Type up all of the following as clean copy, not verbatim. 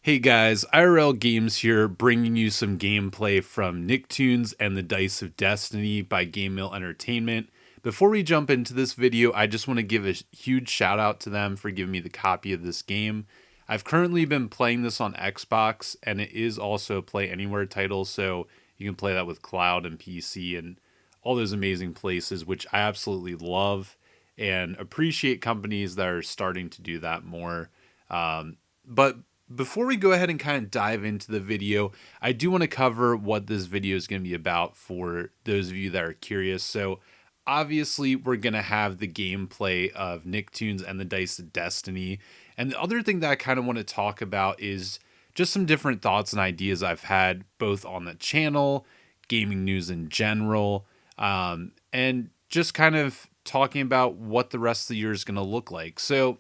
Hey guys, IRL Games here, bringing you some gameplay from Nicktoons and the Dice of Destiny by Game Mill Entertainment. Before we jump into this video, I just want to give a huge shout out to them for giving me the copy of this game. I've currently been playing this on Xbox, and it is also a Play Anywhere title, so you can play that with cloud and PC and all those amazing places, which I absolutely love and appreciate companies that are starting to do that more. But before we go ahead and kind of dive into the video, I do want to cover what this video is going to be about for those of you that are curious. So, obviously, we're going to have the gameplay of Nicktoons and the Dice of Destiny. And the other thing that I kind of want to talk about is just some different thoughts and ideas I've had both on the channel, gaming news in general, and just kind of talking about what the rest of the year is going to look like. So,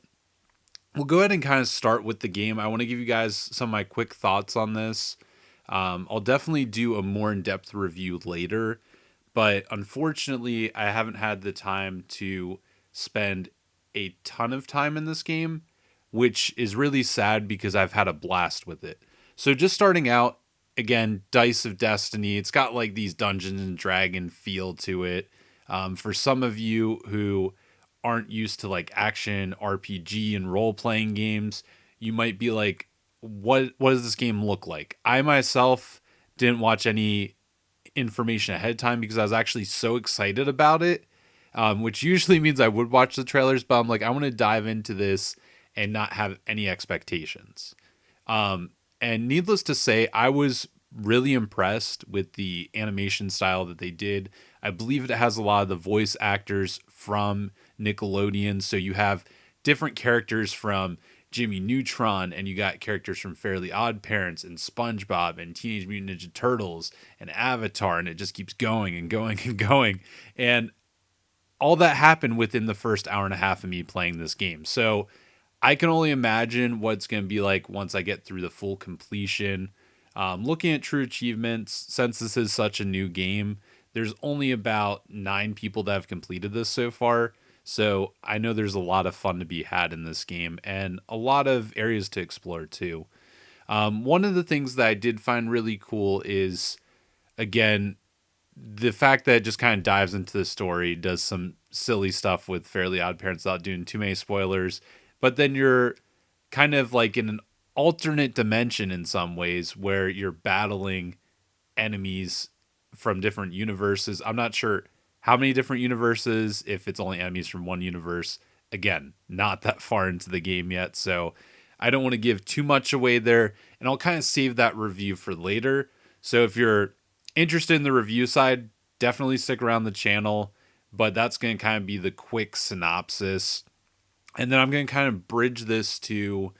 we'll go ahead and kind of start with the game. I want to give you guys some of my quick thoughts on this. I'll definitely do a more in-depth review later, but unfortunately, I haven't had the time to spend a ton of time in this game, which is really sad because I've had a blast with it. So just starting out, again, Dice of Destiny, it's got like these Dungeons and Dragon feel to it. For some of you who aren't used to like action RPG and role playing games, you might be like, what does this game look like? I myself didn't watch any information ahead of time because I was actually so excited about it, which usually means I would watch the trailers, but I'm like, I want to dive into this and not have any expectations. And needless to say, I was really impressed with the animation style that they did. I believe it has a lot of the voice actors from Nickelodeon. So you have different characters from Jimmy Neutron, and you got characters from Fairly Odd Parents and SpongeBob and Teenage Mutant Ninja Turtles and Avatar, and it just keeps going and going and going. And all that happened within the first hour and a half of me playing this game. So I can only imagine what it's going to be like once I get through the full completion. Looking at true achievements, since this is such a new game, there's only about 9 people that have completed this so far. So I know there's a lot of fun to be had in this game and a lot of areas to explore too. One of the things that I did find really cool is, again, the fact that it just kind of dives into the story, does some silly stuff with Fairly Odd Parents without doing too many spoilers, but then you're kind of like in an alternate dimension in some ways where you're battling enemies from different universes. I'm not sure how many different universes, if it's only enemies from one universe. Again, not that far into the game yet, so I don't want to give too much away there, and I'll kind of save that review for later. So if you're interested in the review side, definitely stick around the channel, but that's going to kind of be the quick synopsis. And then I'm going to kind of bridge this to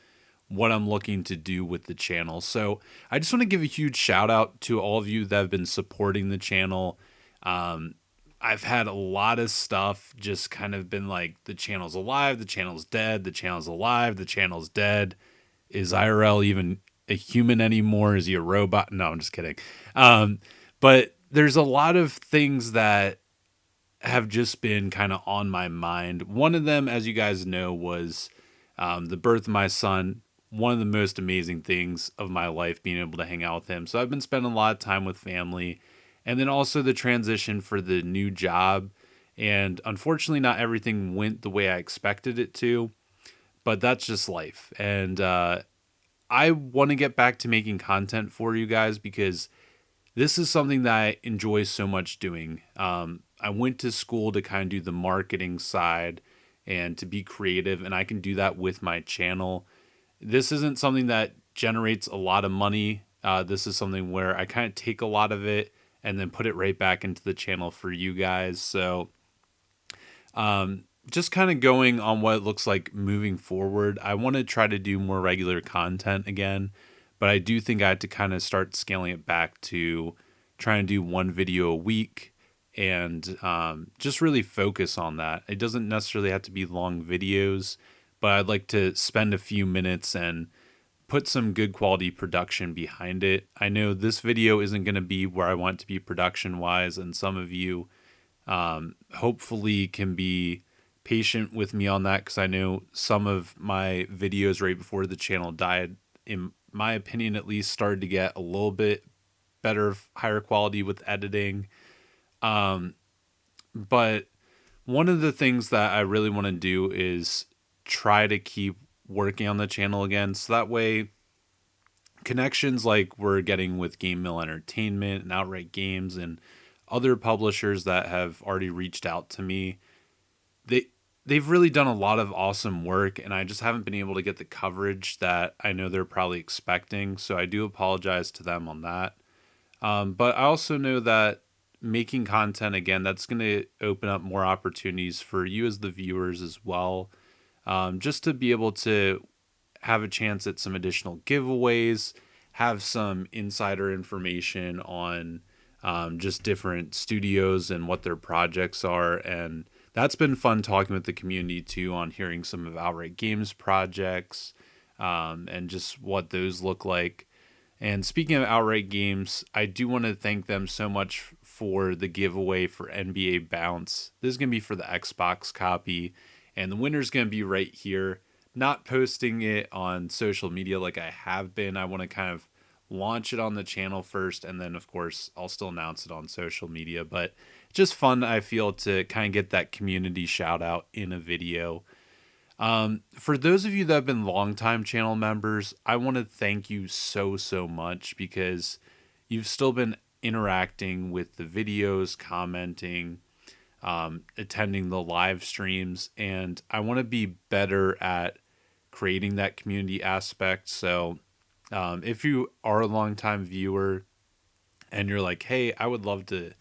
what I'm looking to do with the channel. So I just want to give a huge shout out to all of you that have been supporting the channel. I've had a lot of stuff just kind of been like, the channel's alive, the channel's dead, the channel's alive, the channel's dead. Is IRL even a human anymore? Is he a robot? No, I'm just kidding. But there's a lot of things that have just been kind of on my mind. One of them, as you guys know, was the birth of my son. One of the most amazing things of my life, being able to hang out with him. So I've been spending a lot of time with family. And then also the transition for the new job. And unfortunately, not everything went the way I expected it to. But that's just life. And I want to get back to making content for you guys because this is something that I enjoy so much doing. I went to school to kind of do the marketing side and to be creative, and I can do that with my channel. This isn't something that generates a lot of money. This is something where I kind of take a lot of it and then put it right back into the channel for you guys. So just kind of going on what it looks like moving forward. I want to try to do more regular content again, but I do think I have to kind of start scaling it back to trying to do one video a week and just really focus on that. It doesn't necessarily have to be long videos, but I'd like to spend a few minutes and put some good quality production behind it. I know this video isn't going to be where I want it to be production wise, and some of you hopefully can be patient with me on that, because I know some of my videos right before the channel died my opinion at least, started to get a little bit better, higher quality with editing. Um, but one of the things that I really want to do is try to keep working on the channel again. So that way, connections like we're getting with Game Mill Entertainment and Outright Games and other publishers that have already reached out to me, they they've really done a lot of awesome work, and I just haven't been able to get the coverage that I know they're probably expecting. So I do apologize to them on that. But I also know that making content again, that's going to open up more opportunities for you as the viewers as well. Just to be able to have a chance at some additional giveaways, have some insider information on just different studios and what their projects are. And that's been fun talking with the community too, on hearing some of Outright Games projects and just what those look like. And speaking of Outright Games, I do want to thank them so much for the giveaway for NBA Bounce. This is going to be for the Xbox copy, and the winner's going to be right here. Not posting it on social media like I have been. I want to kind of launch it on the channel first, and then, of course, I'll still announce it on social media. But it's just fun, I feel, to kind of get that community shout out in a video. For those of you that have been longtime channel members, I want to thank you so much, because you've still been interacting with the videos, commenting, attending the live streams, and I want to be better at creating that community aspect. So if you are a longtime viewer and you're like, hey, I would love to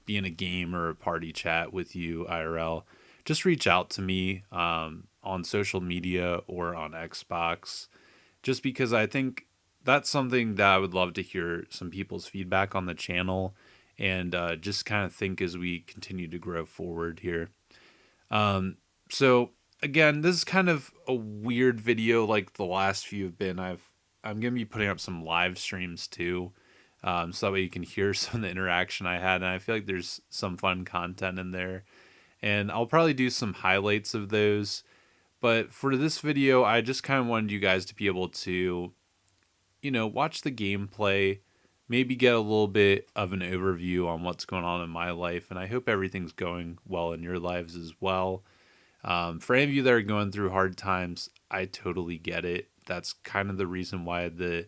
be in a game or a party chat with you IRL, just reach out to me on social media or on Xbox, just because I think that's something that I would love to hear some people's feedback on the channel, and just kind of think as we continue to grow forward here. So again, this is kind of a weird video like the last few have been. I'm gonna be putting up some live streams too, so that way you can hear some of the interaction I had, and I feel like there's some fun content in there, and I'll probably do some highlights of those. But for this video, I just kind of wanted you guys to be able to, watch the gameplay, maybe get a little bit of an overview on what's going on in my life, and I hope everything's going well in your lives as well. For any of you that are going through hard times, I totally get it. That's kind of the reason why the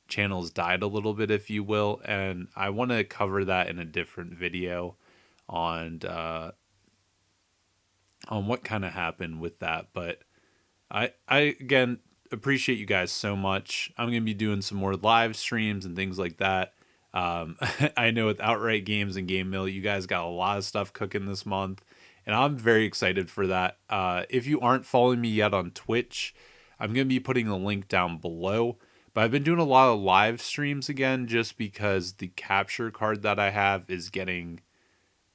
channel's died a little bit, if you will, and I want to cover that in a different video on what kind of happened with that. But I again appreciate you guys so much. I'm going to be doing some more live streams and things like that. I know with Outright Games and Game Mill, you guys got a lot of stuff cooking this month, and I'm very excited for that. If you aren't following me yet on Twitch, I'm going to be putting a link down below. But I've been doing a lot of live streams again, just because the capture card that I have is getting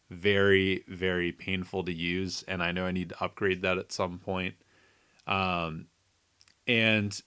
very painful to use, and I know I need to upgrade that at some point. And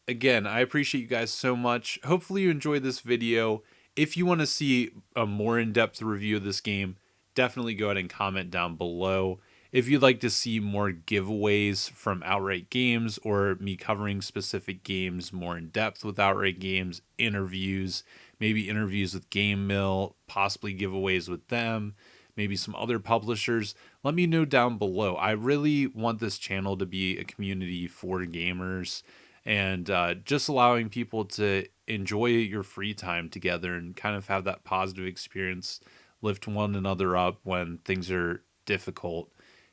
again, I appreciate you guys so much. Hopefully you enjoyed this video. If you want to see a more in-depth review of this game, definitely go ahead and comment down below. If you'd like to see more giveaways from Outright Games, or me covering specific games more in depth with Outright Games, interviews, maybe interviews with Game Mill, possibly giveaways with them, maybe some other publishers, let me know down below. I really want this channel to be a community for gamers, and just allowing people to enjoy your free time together and kind of have that positive experience, lift one another up when things are difficult.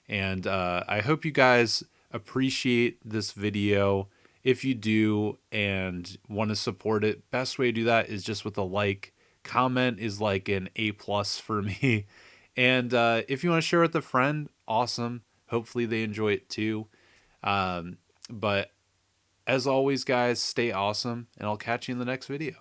And I hope you guys appreciate this video. If you do and want to support it, best way to do that is just with a like. Comment is like an A+ for me. And if you want to share with a friend, awesome. Hopefully they enjoy it too. But as always, guys, stay awesome, and I'll catch you in the next video.